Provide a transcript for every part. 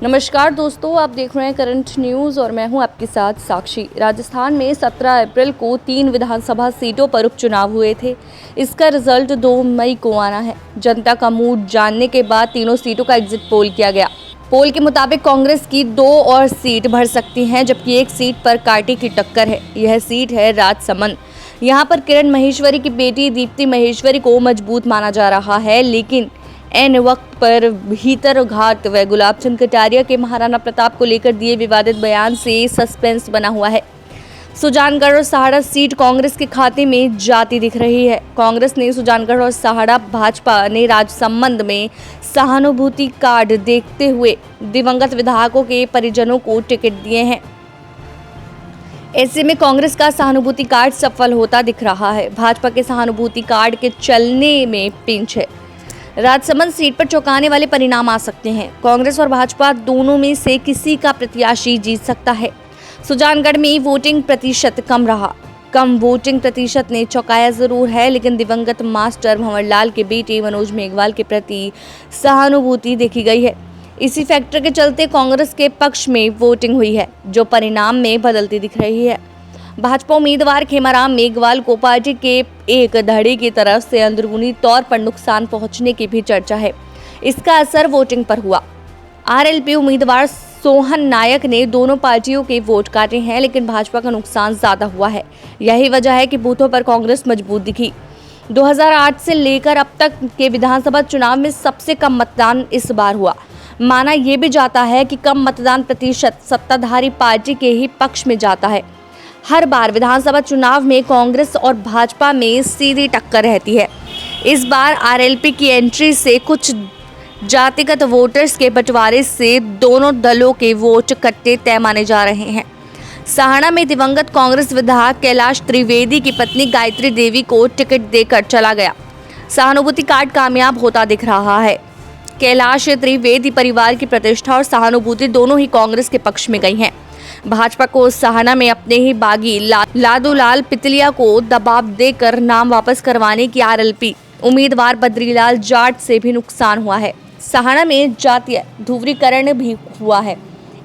नमस्कार दोस्तों, आप देख रहे हैं करंट न्यूज़ और मैं हूं आपके साथ साक्षी। राजस्थान में 17 अप्रैल को 3 विधानसभा सीटों पर उपचुनाव हुए थे। इसका रिजल्ट 2 मई को आना है। जनता का मूड जानने के बाद तीनों सीटों का एग्जिट पोल किया गया। पोल के मुताबिक कांग्रेस की 2 और सीट भर सकती हैं, जबकि एक सीट पर कांटे की टक्कर है। यह सीट है राजसमंद। यहाँ पर किरण महेश्वरी की बेटी दीप्ति महेश्वरी को मजबूत माना जा रहा है, लेकिन एन वक्त पर भीतर घाट व गुलाबचंद कटारिया के महाराणा प्रताप को लेकर दिए विवादित बयान से सस्पेंस बना हुआ है। सुजानगढ़ और सहाड़ा सीट कांग्रेस के खाते में जाती दिख रही है। कांग्रेस ने सुजानगढ़ और सहाड़ा, भाजपा ने राजसमंद में सहानुभूति कार्ड देखते हुए दिवंगत विधायकों के परिजनों को टिकट दिए हैं। ऐसे में कांग्रेस का सहानुभूति कार्ड सफल होता दिख रहा है। भाजपा के सहानुभूति कार्ड के चलने में पिंच है। राजसमंद सीट पर चौंकाने वाले परिणाम आ सकते हैं। कांग्रेस और भाजपा दोनों में से किसी का प्रत्याशी जीत सकता है। सुजानगढ़ में वोटिंग प्रतिशत कम रहा। कम वोटिंग प्रतिशत ने चौंकाया जरूर है, लेकिन दिवंगत मास्टर भंवरलाल के बेटे मनोज मेघवाल के प्रति सहानुभूति देखी गई है। इसी फैक्टर के चलते कांग्रेस के पक्ष में वोटिंग हुई है, जो परिणाम में बदलती दिख रही है। भाजपा उम्मीदवार खेमाराम मेघवाल को पार्टी के एक धड़े की तरफ से अंदरूनी तौर पर नुकसान पहुंचने की भी चर्चा है। इसका असर वोटिंग पर हुआ। आरएलपी उम्मीदवार सोहन नायक ने दोनों पार्टियों के वोट काटे हैं, लेकिन भाजपा का नुकसान ज्यादा हुआ है। यही वजह है कि बूथों पर कांग्रेस मजबूत दिखी। 2008 से लेकर अब तक के विधानसभा चुनाव में सबसे कम मतदान इस बार हुआ। माना यह भी जाता है कि कम मतदान प्रतिशत सत्ताधारी पार्टी के ही पक्ष में जाता है। हर बार विधानसभा चुनाव में कांग्रेस और भाजपा में सीधी टक्कर रहती है। इस बार आरएलपी की एंट्री से कुछ जातिगत वोटर्स के बंटवारे से दोनों दलों के वोट कट्टे तय माने जा रहे हैं। सहाड़ा में दिवंगत कांग्रेस विधायक कैलाश त्रिवेदी की पत्नी गायत्री देवी को टिकट देकर चला गया। सहानुभूति कार्ड कामयाब होता दिख रहा है। कैलाश त्रिवेदी परिवार की प्रतिष्ठा और सहानुभूति दोनों ही कांग्रेस के पक्ष में गई हैं। भाजपा को सहाना में अपने ही बागी लादूलाल पितलिया को दबाव देकर नाम वापस करवाने की आरएलपी उम्मीदवार बद्रीलाल जाट से भी नुकसान हुआ है। सहाना में जातीय ध्रुवीकरण भी हुआ है।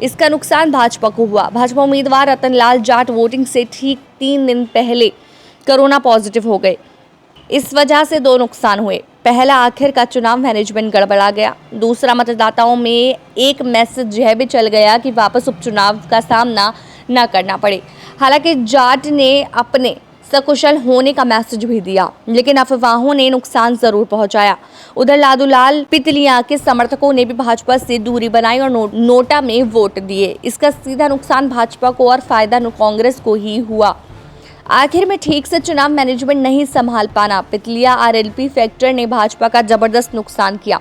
इसका नुकसान भाजपा को हुआ। भाजपा उम्मीदवार रतनलाल जाट वोटिंग से ठीक 3 दिन पहले कोरोना पॉजिटिव हो गए। इस वजह से 2 नुकसान हुए। पहला, आखिर का चुनाव मैनेजमेंट गड़बड़ा गया। दूसरा, मतदाताओं में एक मैसेज यह भी चल गया कि वापस उपचुनाव का सामना न करना पड़े। हालांकि जाट ने अपने सकुशल होने का मैसेज भी दिया, लेकिन अफवाहों ने नुकसान जरूर पहुंचाया। उधर लादूलाल पितलिया के समर्थकों ने भी भाजपा से दूरी बनाई और नोटा में वोट दिए। इसका सीधा नुकसान भाजपा को और फायदा कांग्रेस को ही हुआ। आखिर में ठीक से चुनाव मैनेजमेंट नहीं संभाल पाना पितलिया आरएलपी फैक्टर ने भाजपा का जबरदस्त नुकसान किया।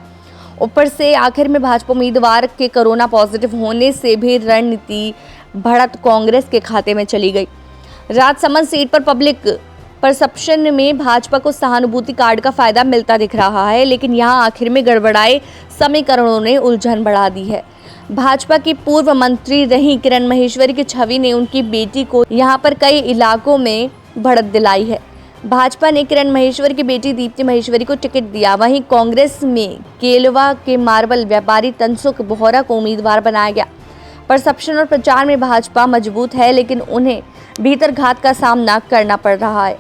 ऊपर से आखिर में भाजपा उम्मीदवार के कोरोना पॉजिटिव होने से भी रणनीति बढ़त कांग्रेस के खाते में चली गई। राजसमंद सीट पर पब्लिक परसेप्शन में भाजपा को सहानुभूति कार्ड का फायदा मिलता दिख रहा है, लेकिन यहाँ आखिर में गड़बड़ाए समीकरणों ने उलझन बढ़ा दी है। भाजपा की पूर्व मंत्री रही किरण महेश्वरी की छवि ने उनकी बेटी को यहां पर कई इलाकों में बढ़त दिलाई है। भाजपा ने किरण महेश्वरी की बेटी दीप्ति महेश्वरी को टिकट दिया। वहीं कांग्रेस में केलवा के मार्बल व्यापारी तनसुख बोहरा को उम्मीदवार बनाया गया। परसेप्शन और प्रचार में भाजपा मजबूत है, लेकिन उन्हें भीतर घात का सामना करना पड़ रहा है।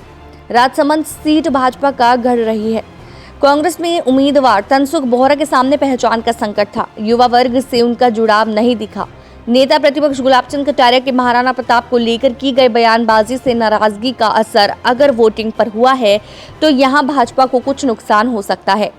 राजसमंद सीट भाजपा का गढ़ रही है। कांग्रेस में उम्मीदवार तनसुख बोहरा के सामने पहचान का संकट था। युवा वर्ग से उनका जुड़ाव नहीं दिखा। नेता प्रतिपक्ष गुलाबचंद कटारिया के महाराणा प्रताप को लेकर की गई बयानबाजी से नाराजगी का असर अगर वोटिंग पर हुआ है, तो यहां भाजपा को कुछ नुकसान हो सकता है।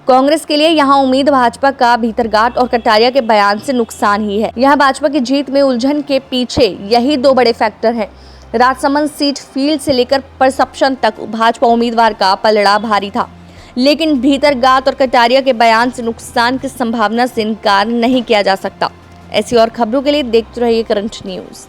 कांग्रेस के लिए यहां उम्मीद भाजपा का भीतरघाट और कटारिया के बयान से नुकसान ही है। यहां भाजपा की जीत में उलझन के पीछे यही 2 बड़े फैक्टर हैं। राजसमंद सीट फील्ड से लेकर परसेप्शन तक भाजपा उम्मीदवार का पलड़ा भारी था, लेकिन भीतरघात और कटारिया के बयान से नुकसान की संभावना से इनकार नहीं किया जा सकता। ऐसी और खबरों के लिए देखते रहिए करंट न्यूज़।